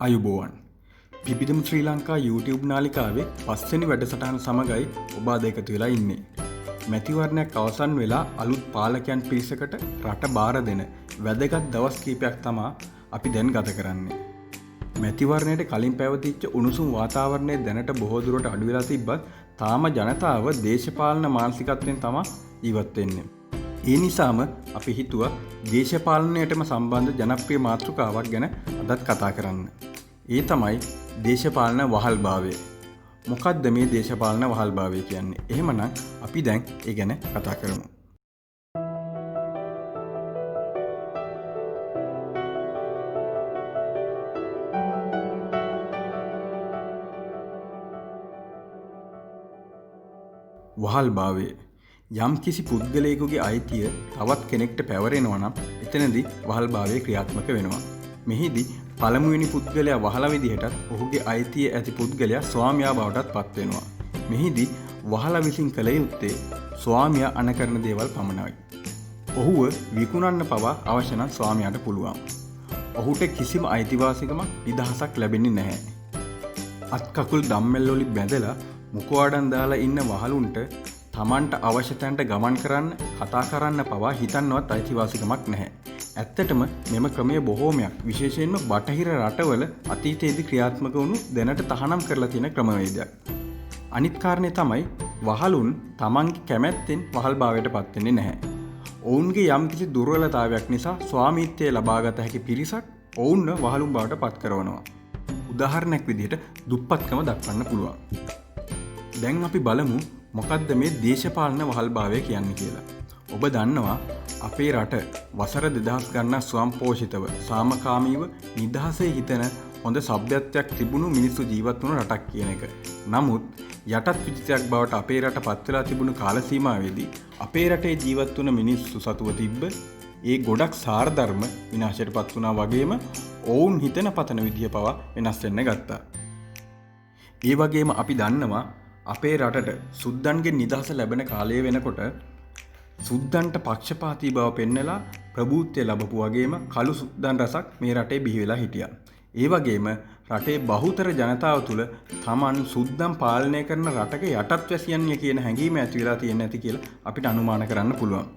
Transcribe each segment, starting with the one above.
අයුබෝවන් පිපිදම ශ්‍රී Lanka YouTube නාලිකාවේ 5 වෙනි වැඩසටහන සමගයි ඔබ අද එකතු වෙලා ඉන්නේ. මැතිවරණයක් අවසන් වෙලා අලුත් පාලකයන් පිරිසකට රට බාර දෙන වැදගත් දවස් කීපයක් තමයි අපි දැන් ගත කරන්නේ. මැතිවරණයට කලින් පැවතිච්ච උණුසුම් වාතාවරණය දැනට බොහෝ දුරට අඩු වෙලා තිබ්බත් තාම ජනතාව දේශපාලන මානසිකත්වයෙන් තමයි ජීවත් වෙන්නේ. ඒ නිසාම අපි හිතුවා දේශපාලනයටම සම්බන්ධ ජනප්‍රිය මාතෘකාවක් ගැන අදත් කතා කරන්න. ඒ තමයි දේශපාලන වහල්භාවය. මොකක්ද මේ දේශපාලන වහල්භාවය කියන්නේ? එහෙමනම් අපි දැන් ඒ ගැන කතා කරමු. වහල්භාවය යම් කිසි පුද්ගලයෙකුගේ අයිතිය තවත් කෙනෙක්ට පැවරෙනවා නම් එතනදී වහල්භාවය ක්‍රියාත්මක වෙනවා. මෙහිදී පළමුවෙනි පුද්ගලයා වහල විදිහටත් ඔහුගේ අයිතිය ඇති පුද්ගලයා ස්වාමියා බවටත් පත් වෙනවා. මෙහිදී වහල විසින් කළ යුත්තේ ස්වාමියා අනකරන දේවල් පමණයි. ඔහුව විකුණන්න පවා අවශ්‍ය නම් ස්වාමියාට පුළුවන්. ඔහුට කිසිම අයිතිවාසිකමක් නිදහසක් ලැබෙන්නේ නැහැ. අත් කකුල් දම්මැල් වලින් බැඳලා මුඛවාඩම් දාලා ඉන්න වහලුන්ට තමන්ට අවශ්‍ය තැනට ගමන් කරන්න, කතා කරන්න පවා හිතන්නවත් අයිතිවාසිකමක් නැහැ. ඇත්තටම මෙම ක්‍රමය බොහෝමයක් විශේෂයෙන්ම බටහිර රටවල අතීතයේදී ක්‍රියාත්මක වුණු දැනට තහනම් කරලා තියෙන ක්‍රමවේදයක්. අනිත් කාරණේ තමයි වහලුන් තමන්ගේ කැමැත්තෙන් වහල්භාවයට පත් වෙන්නේ නැහැ. ඔවුන්ගේ යම්කිසි දුර්වලතාවයක් නිසා ස්වාමීත්වය ලබාගත හැකි පිරිසක් ඔවුන්ව වහලුන් බවට පත් කරනවා. උදාහරණයක් විදිහට දුප්පත්කම දක්වන්න පුළුවන්. දැන් අපි බලමු මොකක්ද මේ දේශපාලන වහල්භාවය කියන්නේ කියලා. ඔබ දන්නවා අපේ රට වසර 2000 ගණන් ස්වයංපෝෂිතව සාමකාමීව නිදහසේ හිතන හොඳ සભ્યත්වයක් තිබුණු මිනිස්සු ජීවත් වුණු රටක් කියන එක. නමුත් යටත් විජිතයක් බවට අපේ රට පත් වෙලා තිබුණු කාල සීමාවේදී අපේ රටේ ජීවත් වුණ මිනිස්සු සතුව තිබ්බ ඒ ගොඩක් සාරධර්ම විනාශයට පත් වුණා වගේම ඔවුන් හිතන පතන විදිය පවා වෙනස් වෙන්න ගත්තා. ඒ වගේම අපි දන්නවා අපේ රටට සුද්දන්ගේ නිදහස ලැබෙන කාලය වෙනකොට සුද්දන්ට පක්ෂපාතී බව පෙන්නලා ප්‍රභූත්වය ලැබපු වගේම කළු සුද්දන් රසක් මේ රටේ බිහි වෙලා හිටියා. ඒ වගේම රටේ බහුතර ජනතාව තුළ තමන් සුද්දන් පාලනය කරන රටක යටත් වැසියන්ය කියන හැඟීම ඇති වෙලා තියෙන්නේ නැති කියලා අපිට අනුමාන කරන්න පුළුවන්.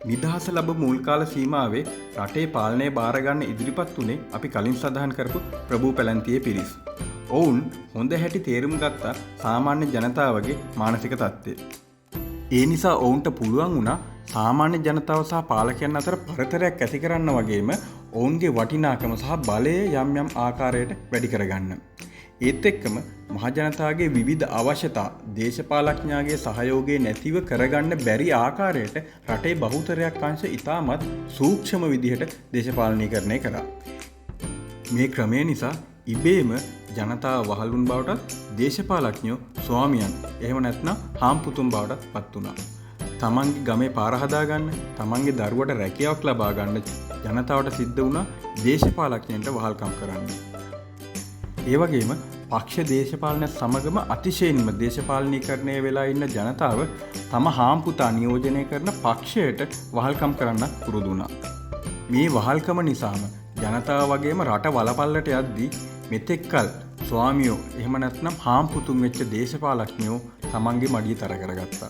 නිදහස ලැබ මුල් කාල සීමාවේ රටේ පාලනය බාර ගන්න ඉදිරිපත් උනේ අපි කලින් සඳහන් කරපු ප්‍රභූ පැලැන්තියේ පිරිස්. ඔවුන් හොඳ හැටි තේරුම් ගත්තා සාමාන්‍ය ජනතාවගේ මානසික තත්ත්වය. ඒ නිසා ඔවුන්ට පුළුවන් වුණා සාමාන්‍ය ජනතාව සහ පාලකයන් අතර පරතරයක් ඇති කරන්න වගේම ඔවුන්ගේ වටිනාකම සහ බලය යම් යම් ආකාරයට වැඩි කරගන්න. ඒත් එක්කම මහජනතාවගේ විවිධ අවශ්‍යතා දේශපාලඥයාගේ සහයෝගය නැතිව කරගන්න බැරි ආකාරයට රටේ බහුතරයක් අංශ ඉතාමත් සූක්ෂම විදිහට දේශපාලනීකරණය කරා. මේ ක්‍රමය නිසා ඉබේම ජනතාව වහලුන් බවටත් දේශපාලඥයෝ ස්වාමියන් එහෙම නැත්නම් හාම්පුතුන් බවටත් පත් වුණා. තමන්ගේ ගමේ පාර හදාගන්න, තමන්ගේ දරුවට රැකියාවක් ලබා ගන්න ජනතාවට සිද්ධ වුණා දේශපාලඥයන්ට වහල්කම් කරන්න. ඒ වගේම පක්ෂ දේශපාලනයත් සමගම අතිශයින්ම දේශපාලනීකරණය වෙලා ඉන්න ජනතාව තම හාම්පුතා නියෝජනය කරන පක්ෂයට වහල්කම් කරන්න පුරුදු වුණා. මේ වහල්කම නිසාම ජනතාව වගේම රට වලපල්ලට යද්දී මෙතෙක්කල් ස්වාමියෝ එහෙම නැත්නම් හාම්පුතුන් වෙච්ච දේශපාලඥයෝ තමන්ගේ මඩිය තර කරගත්තා.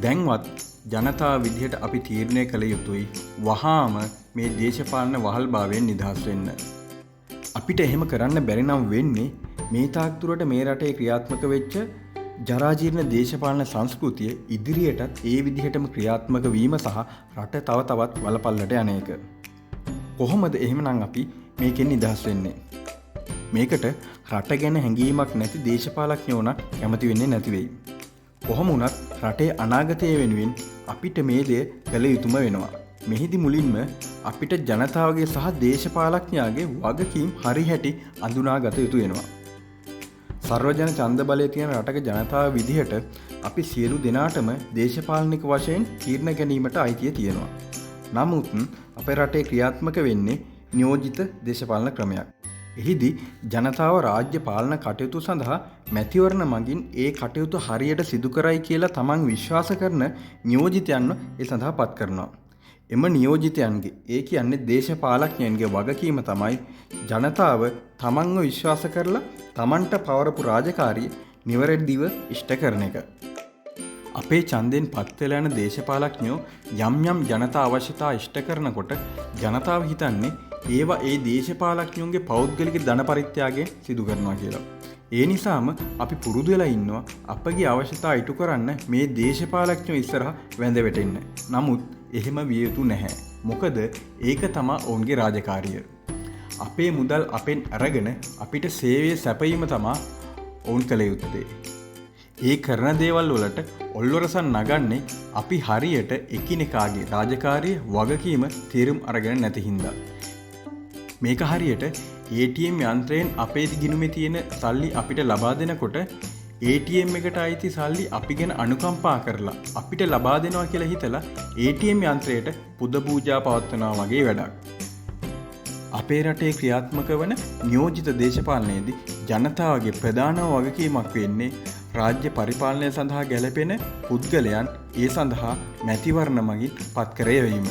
දැන්වත් ජනතාව විදිහට අපි තීරණය කළ යුතුයි වහාම මේ දේශපාලන වහල්භාවයෙන් නිදහස් වෙන්න. අපිට එහෙම කරන්න බැරි නම් වෙන්නේ මේ තාක් දුරට මේ රටේ ක්‍රියාත්මක වෙච්ච ජරාජීර්ණ දේශපාලන සංස්කෘතිය ඉදිරියටත් ඒ විදිහටම ක්‍රියාත්මක වීම සහ රට තව තවත් වලපල්ලට යන එක. කොහොමද එහෙමනම් අපි මේකෙන් නිදහස් වෙන්නේ? මේකට රට ගැන හැඟීමක් නැති දේශපාලඥයෝ නම් කැමති වෙන්නේ නැති වෙයි. කොහොම වුණත් රටේ අනාගතය වෙනුවෙන් අපිට මේ දේ කළ යුතුම වෙනවා. මෙහිදී මුලින්ම අපිට ජනතාවගේ සහ දේශපාලඥයාගේ වගකීම් හරි හැටි අඳුනාගත යුතු වෙනවා. සර්වජන ඡන්ද බලය තියෙන රටක ජනතාව විදිහට අපි සියලු දෙනාටම දේශපාලනික වශයෙන් තීරණ ගැනීමට අයිතිය තියෙනවා. නමුත් අපේ රටේ ක්‍රියාත්මක වෙන්නේ නියෝජිත දේශපාලන ක්‍රමයක්. එහිදී ජනතාව රාජ්‍ය පාලන කටයුතු සඳහා මැතිවරණ මගින් ඒ කටයුතු හරියට සිදු කරයි කියලා තමන් විශ්වාස කරන නියෝජිතයන්ව ඒ සඳහා පත් කරනවා. එම නියෝජිතයන්ගේ ඒ කියන්නේ දේශපාලඥයන්ගේ වගකීම තමයි ජනතාව තමන්ව විශ්වාස කරලා තමන්ට පවරපු රාජකාරිය නිවැරදිව ඉෂ්ට කරන එක. අපේ ඡන්දෙන් පත් වෙලා යන දේශපාලඥයෝ යම් යම් ජනතා අවශ්‍යතා ඉෂ්ට කරනකොට ජනතාව හිතන්නේ ඒවා ඒ දේශපාලඥයන්ගේ පෞද්ගලික ධන පරිත්‍යාගයෙන් සිදු කරනවා කියලා. ඒ නිසාම අපි පුරුදු වෙලා ඉන්නවා අපගේ අවශ්‍යතා ඉටු කරන්න මේ දේශපාලඥයෝ ඉස්සරහා වැඳ වැටෙන්න. නමුත් එහෙම විය යුතු නැහැ. මොකද ඒක තමයි ඔවුන්ගේ රාජකාරිය. අපේ මුදල් අපෙන් අරගෙන අපිට සේවය සැපයීම තමයි ඔවුන් කළ යුත්තේ. ඒ කරන දේවල් වලට ඔල්වරසන් නගන්නේ අපි හරියට එකිනෙකාගේ රාජකාරිය වගකීම තේරුම් අරගෙන නැති හින්දා. මේක හරියට ATM යන්ත්‍රයෙන් අපේ ගිණුමේ තියෙන සල්ලි අපිට ලබා දෙනකොට ATM එකට අයිති සල්ලි අපි ගැන අනුකම්පා කරලා අපිට ලබා දෙනවා කියලා හිතලා ATM යන්ත්‍රයට පුද පූජා පවත්වනවා වගේ වැඩක්. අපේ රටේ ක්‍රියාත්මක වන නියෝජිත දේශපාලනයේදී ජනතාවගේ ප්‍රධාන වගකීමක් වෙන්නේ රාජ්‍ය පරිපාලනය සඳහා ගැලපෙන පුද්ගලයන් ඒ සඳහා මැතිවරණ මගින් පත් කර යැවීම.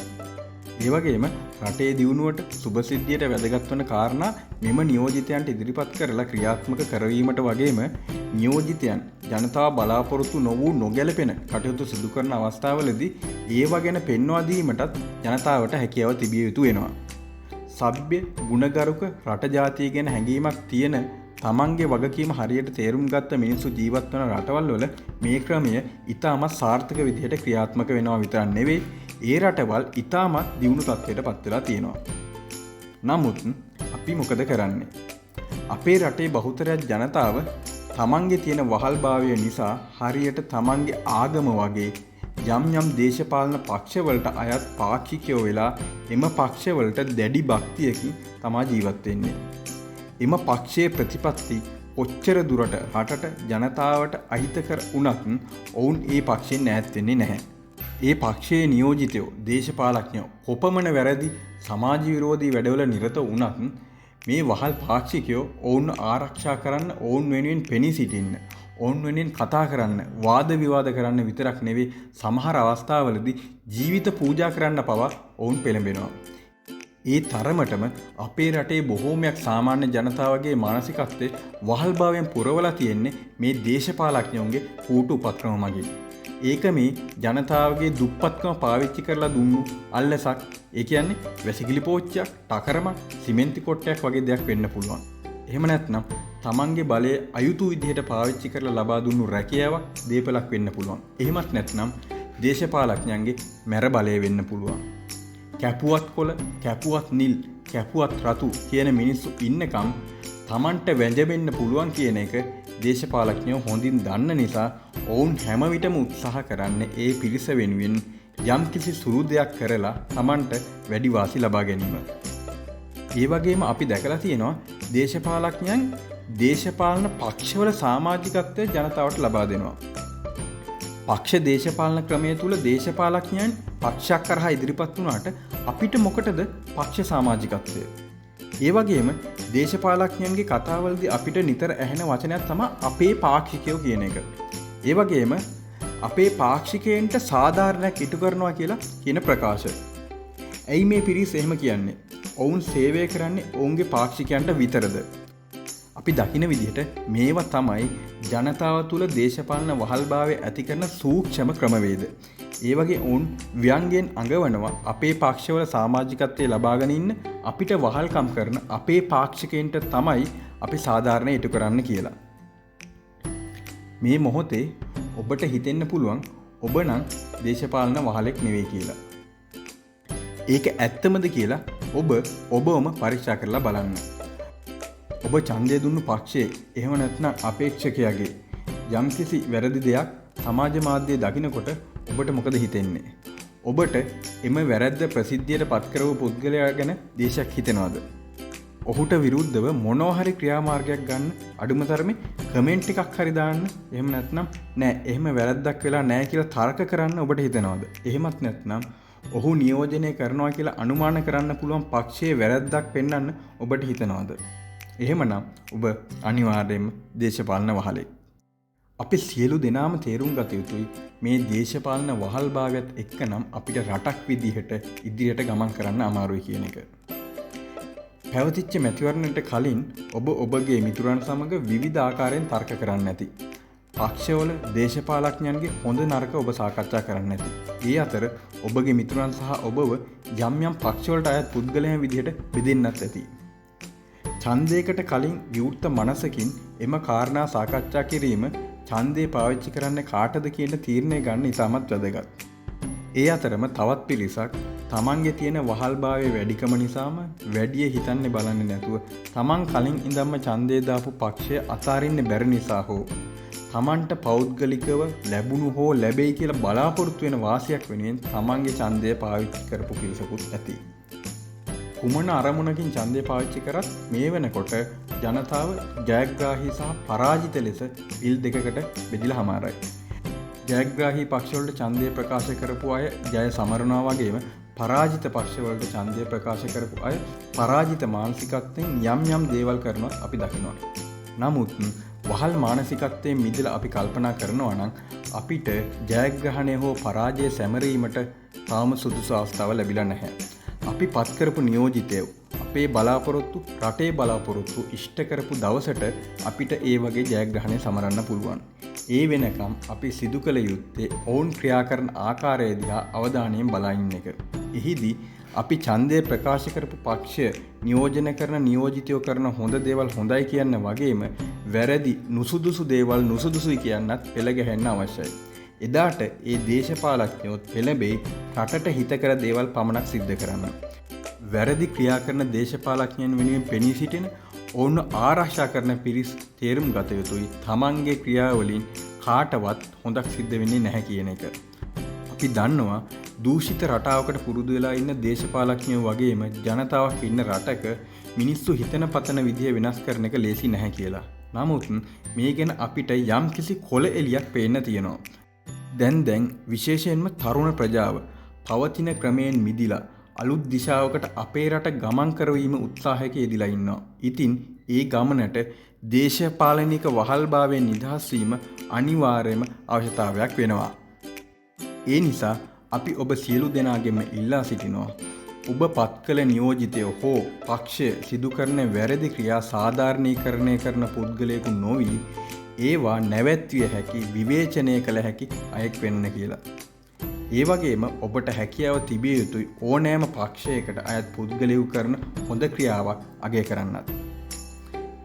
ඒ වගේම රටේ දියුණුවට සුබසිද්ධියට වැදගත් වන කාරණා මෙම නියෝජිතයන්ට ඉදිරිපත් කරලා ක්‍රියාත්මක කරවීමට වගේම නියෝජිතයන් ජනතාව බලාපොරොත්තු නොවූ නොගැලපෙන කටයුතු සිදු කරන අවස්ථාවලදී ඒවා ගැන පෙන්වා දීමටත් ජනතාවට හැකියාව තිබිය යුතු වෙනවා. සભ્ય ගුණගරුක රට ජාතිය ගැන හැඟීමක් තියෙන තමන්ගේ වගකීම හරියට තේරුම් ගත්ත මිනිස්සු ජීවත් වන රටවල් වල මේ ක්‍රමය ඉතාමත් සාර්ථක විදිහට ක්‍රියාත්මක වෙනවා විතරක් නෙවෙයි ඒ රටවල් ඉතාමත් දියුණු තත්ත්වයට පත් වෙලා තියෙනවා. නමුත් අපි මොකද කරන්නේ? අපේ රටේ බහුතරයක් ජනතාව තමන්ගේ තියෙන වහල්භාවය නිසා හරියට තමන්ගේ ආගම වගේ යම් යම් දේශපාලන පක්ෂවලට අයත් පාක්ෂිකයෝ වෙලා එම පක්ෂවලට දැඩි භක්තියකින් තමා ජීවත් වෙන්නේ. එම පක්ෂයේ ප්‍රතිපත්ති ඔච්චර දුරට රටට ජනතාවට අහිතකර වුණත් ඔවුන් ඒ පක්ෂයෙන් ඈත් වෙන්නේ නැහැ. ඒ පක්ෂයේ නියෝජිතයෝ දේශපාලඥයෝ කොපමණ වැරදි සමාජ විරෝධී වැඩවල නිරත වුණත් මේ වහල් පාක්ෂිකයෝ ඔවුන් ආරක්ෂා කරන්න ඔවුන් වෙනුවෙන් පෙනී සිටින්න ඔවුන් වෙනුවෙන් කතා කරන්න වාද විවාද කරන්න විතරක් නෙවෙයි සමහර අවස්ථාවලදී ජීවිත පූජා කරන්න පවා ඔවුන් පෙළඹෙනවා. ඒ තරමටම අපේ රටේ බොහෝමයක් සාමාන්‍ය ජනතාවගේ මානසිකත්වයේ වහල්භාවයෙන් පුරවලා තියෙන්නේ මේ දේශපාලඥයන්ගේ කූටු උපක්‍රම මගින්. ඒක මේ ජනතාවගේ දුප්පත්කම පාවිච්චි කරලා දුන්නු අල්ලසක්. ඒ කියන්නේ වැසිකිලි පෝච්චියක්, ටකරමක්, සිමෙන්ති කොටයක් වගේ දෙයක් වෙන්න පුළුවන්. එහෙම නැත්නම් තමන්ගේ බලය අයුතු විදිහට පාවිච්චි කරලා ලබා දුන්නු රැකියාවක්, දීපලක් වෙන්න පුළුවන්. එහෙමත් නැත්නම් දේශපාලඥයන්ගේ මැර බලය වෙන්න පුළුවන්. කැපුවත් කොළ, කැපුවත් නිල්, කැපුවත් රතු කියන මිනිස්සු ඉන්නකම් තමන්ට වැඳෙන්න පුළුවන් කියන එක දේශපාලඥයෝ හොඳින් දන්න නිසා ඔවුන් හැම විටම උත්සාහ කරන්නේ ඒ පිරිස වෙනුවෙන් යම් කිසි සුළු දෙයක් කරලා තමන්ට වැඩි වාසි ලබා ගැනීම. ඒ වගේම අපි දැකලා තියෙනවා දේශපාලඥයන් දේශපාලන පක්ෂවල සමාජිකත්වය ජනතාවට ලබා දෙනවා. පක්ෂ දේශපාලන ක්‍රමය තුල දේශපාලඥයන් පක්ෂයක් කරහා ඉදිරිපත් වුණාට අපිට මොකටද පක්ෂ සමාජිකත්වය? ඒ වගේම දේශපාලඥයන්ගේ කතාවලදී අපිට නිතර ඇහෙන වචනයක් තමයි අපේ පාක්ෂිකයෝ කියන එක. ඒ වගේම අපේ පාක්ෂිකයන්ට සාධාරණයක් ඉටු කරනවා කියලා කියන ප්‍රකාශ. ඇයි මේ පිරිස එහෙම කියන්නේ? ඔවුන් සේවය කරන්නේ ඔවුන්ගේ පාක්ෂිකයන්ට විතරද? අපි දකින විදිහට මේවා තමයි ජනතාව තුළ දේශපාලන වහල්භාවය ඇති කරන සූක්ෂම ක්‍රමවේද. ඒ වගේ ඔවුන් ව්‍යංගයෙන් අඟවනවා අපේ පක්ෂවල සමාජිකත්වයේ ලබාගෙන ඉන්න අපිට වහල්කම් කරන අපේ පාක්ෂිකයන්ට තමයි අපි සාධාරණ ඉටු කරන්න කියලා. මේ මොහොතේ ඔබට හිතෙන්න පුළුවන් ඔබ නම් දේශපාලන වහලෙක් නෙවෙයි කියලා. ඒක ඇත්තමද කියලා ඔබවම පරීක්ෂා කරලා බලන්න. ඔබ ඡන්දය දුන්නු පක්ෂයේ එහෙම නැත්නම් අපේක්ෂකයාගේ යම්කිසි වැරදි දෙයක් සමාජ මාධ්‍යයේ දකිනකොට ඔබට මොකද හිතෙන්නේ? ඔබට එම වැරද්ද ප්‍රසිද්ධියට පත් කරව පුද්ගලයා ගැන දේශයක් හිතෙනවද? ඔහුට විරුද්ධව මොනවා හරි ක්‍රියාමාර්ගයක් ගන්න අඩුම තරමේ කමෙන්ට් එකක් හරි දාන්න. එහෙම නැත්නම් නෑ එහෙම වැරද්දක් වෙලා නෑ කියලා තර්ක කරන්න ඔබට හිතෙනවද? එහෙමත් නැත්නම් ඔහු නියෝජනය කරනවා කියලා අනුමාන කරන්න පුළුවන් පක්ෂයේ වැරද්දක් පෙන්වන්න ඔබට හිතෙනවද? එහෙමනම් ඔබ අනිවාර්යයෙන්ම දේශපාලන වහලෙක්. අපි සියලු දෙනාම තේරුම් ගත යුතුයි මේ දේශපාලන වහල්භාවයත් එක්ක නම් අපිට රටක් විදිහට ඉදිරියට ගමන් කරන්න අමාරුයි කියන එක. පැවතිච්ච මැතිවරණයට කලින් ඔබ ඔබගේ මිතුරන් සමග විවිධ ආකාරයෙන් තර්ක කරන්න ඇති. පක්ෂවල දේශපාලඥයන්ගේ හොඳ නරක ඔබ සාකච්ඡා කරන්න ඇති. ඒ අතර ඔබගේ මිතුරන් සහ ඔබව යම් යම් පක්ෂවලට අයත් පුද්ගලයන් විදිහට බෙදෙන්නත් ඇති. ඡන්දයකට කලින් විවෘත මනසකින් එම කාරණා සාකච්ඡා කිරීම ඡන්දේ පාවිච්චි කරන්න කාටද කියන තීරණය ගන්න ඉතාමත් වැදගත්. ඒ අතරම තවත් පිරිසක් තමන්ගේ තියෙන වහල්භාවය වැඩිකම නිසාම වැඩිය හිතන්නේ බලන්නේ නැතුව තමන් කලින් ඉඳන්ම ඡන්දේ දාපු පක්ෂය අතාරින්න බැරි නිසා හෝ තමන්ට පෞද්ගලිකව ලැබුණු හෝ ලැබෙයි කියලා බලාපොරොත්තු වෙන වාසියක් වෙනුවෙන් තමන්ගේ ඡන්දය පාවිච්චි කරපු පිරිසකුත් ඇති. කුමන අරමුණකින් ඡන්දය පාවිච්චි කරත් මේ වෙනකොට ජනතාව ජයග්‍රාහී සහ පරාජිත ලෙස පිල් දෙකකට බෙදිලා හමාරයි. ජයග්‍රාහී පක්ෂවලට ඡන්දය ප්‍රකාශ කරපු අය ජය සමරනවා වගේම පරාජිත පක්ෂවලට ඡන්දය ප්‍රකාශ කරපු අය පරාජිත මානසිකත්වයෙන් යම් යම් දේවල් කරනවා අපි දකිනවා. නමුත් වහල් මානසිකත්වයෙන් මිදලා අපි කල්පනා කරනවා නම් අපිට ජයග්‍රහණය හෝ පරාජය සැමරීමට තාම සුදුසු අවස්ථාව ලැබිලා නැහැ. අපි පත් කරපු නියෝජිතයෝ අපේ බලාපොරොත්තු රටේ බලාපොරොත්තු ඉෂ්ට කරපු දවසට අපිට ඒ වගේ ජයග්‍රහණය සමරන්න පුළුවන්. ඒ වෙනකම් අපි සිදු කළ යුත්තේ ඔවුන් ක්‍රියා කරන ආකාරය දිහා අවධානයෙන් බලා ඉන්න එක. එහිදී අපි ඡන්දය ප්‍රකාශ කරපු පක්ෂය නියෝජන කරන නියෝජිතයෝ කරන හොඳ දේවල් හොඳයි කියන්න වගේම වැරදි නුසුදුසු දේවල් නුසුදුසුයි කියන්නත් පෙළගැහෙන්න අවශ්‍යයි. එදාට ඒ දේශපාලඥයොත් පෙළඹෙයි රටට හිතකර දේවල් පමණක් සිද්ධ කරන්න. වැරදි ක්‍රියා කරන දේශපාලඥයන් වෙනුවෙන් පෙනී සිටින ඔවුන් ආරක්ෂා කරන පිරිස් තේරුම් ගත යුතුයි තමන්ගේ ක්‍රියාවලින් කාටවත් හොඳක් සිද්ධ වෙන්නේ නැහැ කියන එක. අපි දන්නවා දූෂිත රටාවකට පුරුදු වෙලා ඉන්න දේශපාලඥයෝ වගේම ජනතාවක් ඉන්න රටක මිනිස්සු හිතන පතන විදිය වෙනස් කරන එක ලේසි නැහැ කියලා. නමුත් මේ ගැන අපිට යම් කිසි කොළ එලියක් පේන්න තියෙනවා. දැන් විශේෂයෙන්ම තරුණ ප්‍රජාව පවතින ක්‍රමයෙන් මිදිලා අලුත් දිශාවකට අපේ රට ගමන් කරවීම උත්සාහයක යෙදලා ඉන්නවා. ඉතින් ඒ ගමනට දේශපාලනික වහල්භාවයෙන් නිදහස් වීම අනිවාර්යම අවශ්‍යතාවයක් වෙනවා. ඒ නිසා අපි ඔබ සියලු දෙනාගෙම ඉල්ලා සිටිනවා. ඔබ පත් කළ නියෝජිතය හෝ පක්ෂය සිදු කරන වැරදි ක්‍රියා සාධාරණීකරණය කරන පුද්ගලයෙකු නොවි ඒවා නැවැත්විය හැකි විවේචනය කළ හැකි අයෙක් වෙන්න කියලා. ඒ වගේම ඔබට හැකියාව තිබිය යුතුයි ඕනෑම පක්ෂයකට අයත් පුද්ගලයෙකු කරන හොඳ ක්‍රියාවක් අගය කරන්නත්.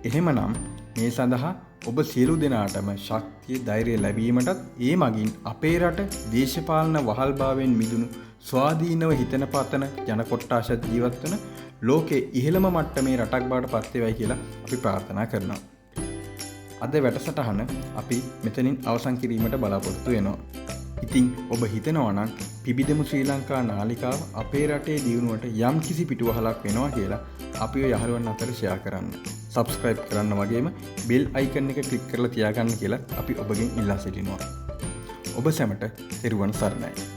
එහෙමනම් මේ සඳහා ඔබ සියලු දෙනාටම ශක්තිය ධෛර්යය ලැබීමටත් ඒ මගින් අපේ රට දේශපාලන වහල්භාවයෙන් මිදුණු ස්වාධීනව හිතන පතන ජන කොට්ටාශ ජීවත් වන ලෝකයේ ඉහළම මට්ටමේ රටක් බවට පත් වේවයි කියලා අපි ප්‍රාර්ථනා කරනවා. අද වැඩසටහන අපි මෙතනින් අවසන් කිරීමට බලාපොරොත්තු වෙනවා. ඉතින් ඔබ හිතනවා නම් පිබිදමු ශ්‍රී ලංකා නාලිකාව අපේ රටේ දියුණුවට යම් කිසි පිටුවහලක් වෙනවා කියලා අපි ඔය යහළුවන් අතර ෂෙයා කරන්න. සබ්ස්ක්‍රයිබ් කරන්න වගේම බෙල් අයිකන් එක ක්ලික් කරලා තියාගන්න කියලා අපි ඔබගෙන් ඉල්ලා සිටිනවා. ඔබ සැමට තෙරුවන් සරණයි.